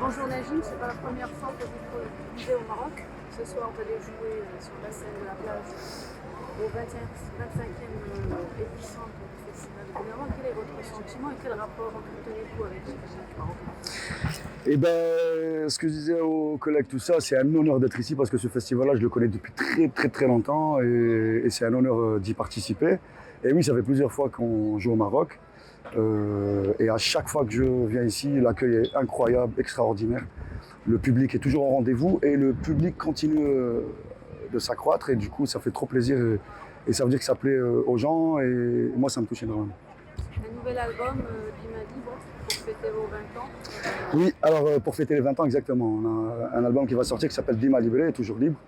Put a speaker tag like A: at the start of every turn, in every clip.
A: Bonjour Najim, c'est pas la première fois que vous produisez au Maroc. Ce soir, vous allez jouer sur la scène de la plage au 25e édition du Festival de Benawan. Quel est votre sentiment et quel rapport entretenez-vous avec le public marocain?
B: Eh ben, ce que je disais aux collègues, tout ça, c'est un honneur d'être ici parce que ce festival-là, je le connais depuis très longtemps et c'est un honneur d'y participer. Et oui, ça fait plusieurs fois qu'on joue au Maroc. Et à chaque fois que je viens ici, l'accueil est incroyable, extraordinaire. Le public est toujours au rendez-vous et le public continue de s'accroître et du coup, ça fait trop plaisir et ça veut dire que ça plaît aux gens et moi, ça me touche énormément.
A: Un nouvel album d'Ima Libre pour fêter vos 20 ans.
B: Oui, alors pour fêter les 20 ans, exactement. On a un album qui va sortir qui s'appelle Dima Libre, toujours libre,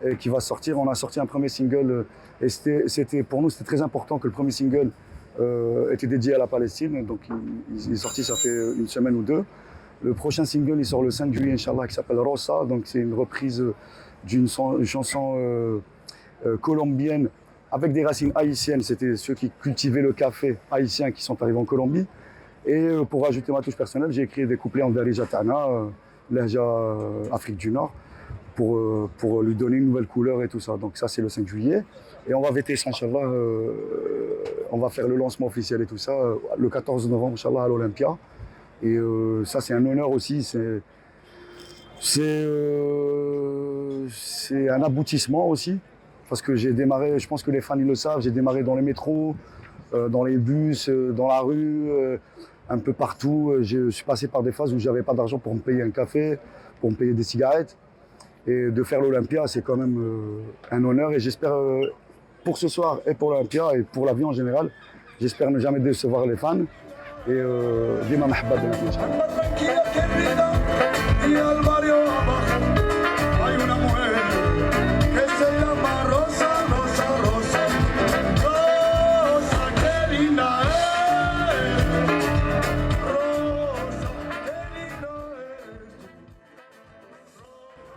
B: et qui va sortir. On a sorti un premier single et pour nous, c'était très important que le premier single était dédié à la Palestine. Donc il est sorti, ça fait une semaine ou deux. Le prochain single, il sort le 5 juillet, Inch'Allah, qui s'appelle Rosa. Donc c'est une reprise d'une chanson colombienne avec des racines haïtiennes. C'était ceux qui cultivaient le café haïtien qui sont arrivés en Colombie. Et pour rajouter ma touche personnelle, j'ai écrit des couplets en Darija Tana, Lahja Afrique du Nord, pour lui donner une nouvelle couleur et tout ça. Donc ça, c'est le 5 juillet. Et on va fêter ça, Inch'Allah. On va faire le lancement officiel et tout ça le 14 novembre, Inch'Allah, à l'Olympia. Et ça, c'est un honneur aussi. C'est un aboutissement aussi. Parce que j'ai démarré, je pense que les fans ils le savent, j'ai démarré dans les métros, dans les bus, dans la rue, un peu partout. Je suis passé par des phases où j'avais pas d'argent pour me payer un café, pour me payer des cigarettes. Et de faire l'Olympia, c'est quand même un honneur. Et j'espère, pour ce soir et pour l'Olympia et pour la vie en général, j'espère ne jamais décevoir les fans. Et dima mahabba bina, Inch'Allah.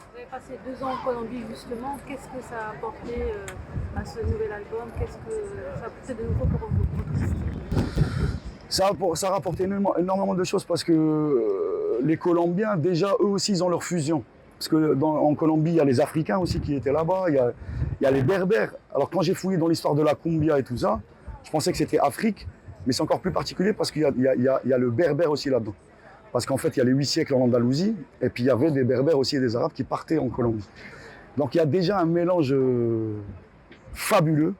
A: Vous avez passé 2 ans en Colombie justement. Qu'est-ce que ça a apporté à ce nouvel album? Qu'est-ce que ça a apporté de nouveau pour votre style?
B: Ça a rapporté énormément de choses parce que les Colombiens, déjà, eux aussi, ils ont leur fusion. Parce qu'en Colombie, il y a les Africains aussi qui étaient là-bas, il y a les Berbères. Alors quand j'ai fouillé dans l'histoire de la cumbia et tout ça, je pensais que c'était Afrique, mais c'est encore plus particulier parce qu'il y a le Berbère aussi là-dedans. Parce qu'en fait, il y a les 8 siècles en Andalousie, et puis il y avait des Berbères aussi et des Arabes qui partaient en Colombie. Donc il y a déjà un mélange fabuleux.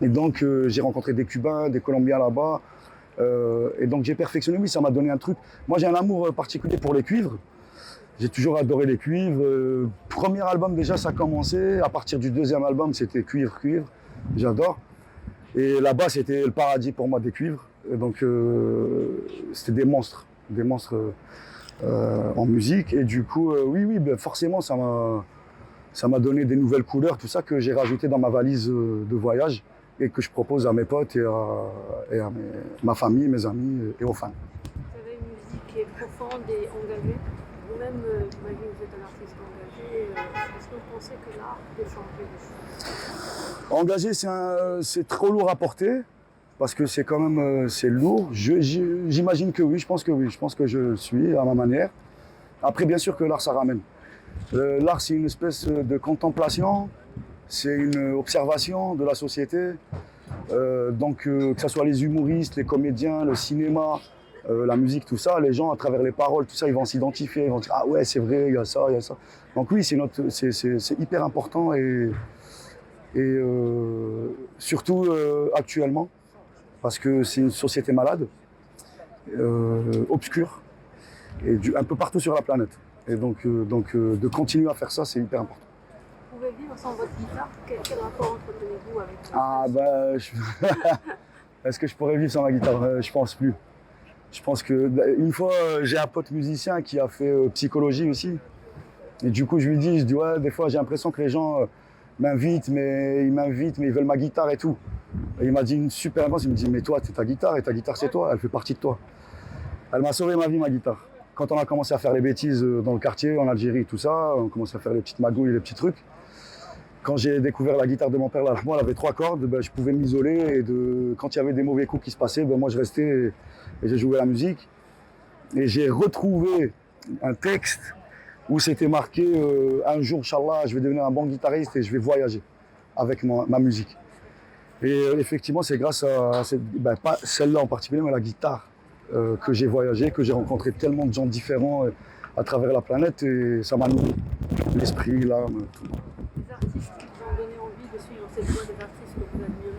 B: Et donc j'ai rencontré des Cubains, des Colombiens là-bas. Et donc j'ai perfectionné, oui, ça m'a donné un truc. Moi j'ai un amour particulier pour les cuivres. J'ai toujours adoré les cuivres. Premier album déjà ça a commencé. À partir du deuxième album c'était cuivre. J'adore. Et là-bas c'était le paradis pour moi des cuivres. Et donc c'était des monstres en musique. Et du coup oui, ben, forcément ça m'a donné des nouvelles couleurs, tout ça que j'ai rajouté dans ma valise de voyage. Et que je propose à mes potes et à ma famille, mes amis et aux fans.
A: Vous avez une musique qui est profonde et engagée. Vous-même, j'imagine que vous êtes un artiste engagé. Est-ce que vous pensez que l'art peut changer les choses?
B: Engagé, c'est trop lourd à porter parce que c'est quand même c'est lourd. J'imagine que oui, je pense que oui. Je pense que je suis à ma manière. Après, bien sûr que l'art, ça ramène. L'art, c'est une espèce de contemplation. C'est une observation de la société. Donc, que ce soit les humoristes, les comédiens, le cinéma, la musique, tout ça, les gens, à travers les paroles, tout ça, ils vont s'identifier. Ils vont dire « Ah ouais, c'est vrai, il y a ça, il y a ça. » Donc oui, c'est hyper important et surtout actuellement, parce que c'est une société malade, obscure, et un peu partout sur la planète. Et donc de continuer à faire ça, c'est hyper important.
A: Vous pouvez vivre sans votre guitare? Quel rapport entretenez-vous avec ça?
B: Ah bah, est-ce que je pourrais vivre sans ma guitare? Je pense plus. Je pense que une fois, j'ai un pote musicien qui a fait psychologie aussi. Et du coup, je dis ouais, des fois, j'ai l'impression que les gens m'invitent, mais ils veulent ma guitare et tout. Et il m'a dit une super réponse. Il me dit, mais toi, c'est ta guitare et ta guitare, c'est toi. Elle fait partie de toi. Elle m'a sauvé ma vie, ma guitare. Quand on a commencé à faire les bêtises dans le quartier, en Algérie, tout ça, on commençait à faire les petites magouilles, les petits trucs. Quand j'ai découvert la guitare de mon père, là, moi, elle avait 3 cordes, ben, je pouvais m'isoler et quand il y avait des mauvais coups qui se passaient, ben, moi je restais et je jouais la musique. Et j'ai retrouvé un texte où c'était marqué un jour, Inch'Allah, je vais devenir un bon guitariste et je vais voyager avec ma musique. Et effectivement, c'est grâce à pas celle-là en particulier, mais la guitare, que j'ai voyagé, que j'ai rencontré tellement de gens différents à travers la planète et ça m'a nourri l'esprit, l'âme, tout.
A: Les artistes qui vous ont donné envie de suivre cette voie, des artistes que vous admirez?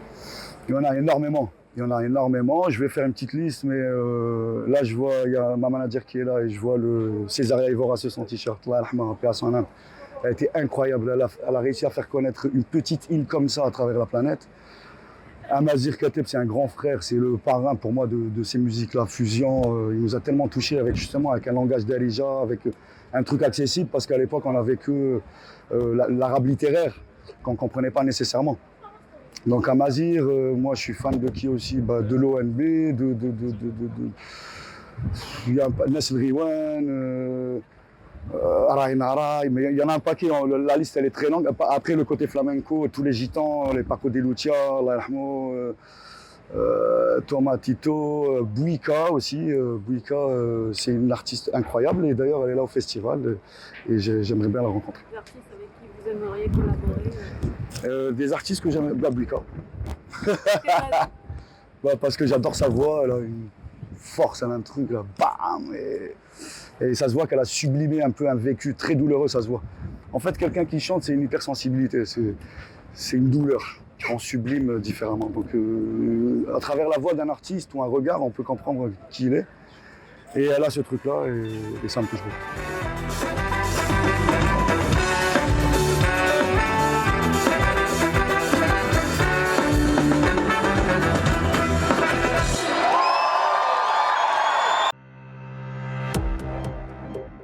B: Il y en a énormément. Il y en a énormément. Je vais faire une petite liste, mais là, je vois, il y a ma manager qui est là et je vois le Césaria Evora sur son t-shirt. Allah yarhamha, paix à son âme. Elle a été incroyable. Elle a réussi à faire connaître une petite île comme ça à travers la planète. Amazir Kateb, c'est un grand frère, c'est le parrain pour moi de ces musiques-là, fusion. Il nous a tellement touchés avec un langage d'Arija, avec un truc accessible, parce qu'à l'époque, on n'avait que l'arabe littéraire, qu'on ne comprenait pas nécessairement. Donc Amazir, moi je suis fan de qui aussi, de l'ONB, il y a Nasl Riwan, Araï Naray, mais il y en a un paquet, la liste elle est très longue. Après le côté flamenco, tous les gitans, les Paco de Lucia, Allah yarhamou, Thomas Tito, Bouika aussi. Bouika, c'est une artiste incroyable et d'ailleurs elle est là au festival et j'aimerais bien la rencontrer.
A: Des artistes avec qui vous aimeriez collaborer?
B: Des artistes que j'aime, Bouika. Parce que j'adore sa voix, elle a une force, elle a un truc là, bam, et ça se voit qu'elle a sublimé un peu un vécu très douloureux, ça se voit. En fait, quelqu'un qui chante, c'est une hypersensibilité, c'est une douleur qu'on sublime différemment. Donc, à travers la voix d'un artiste ou un regard, on peut comprendre qui il est. Et elle a ce truc-là, et ça me touche beaucoup.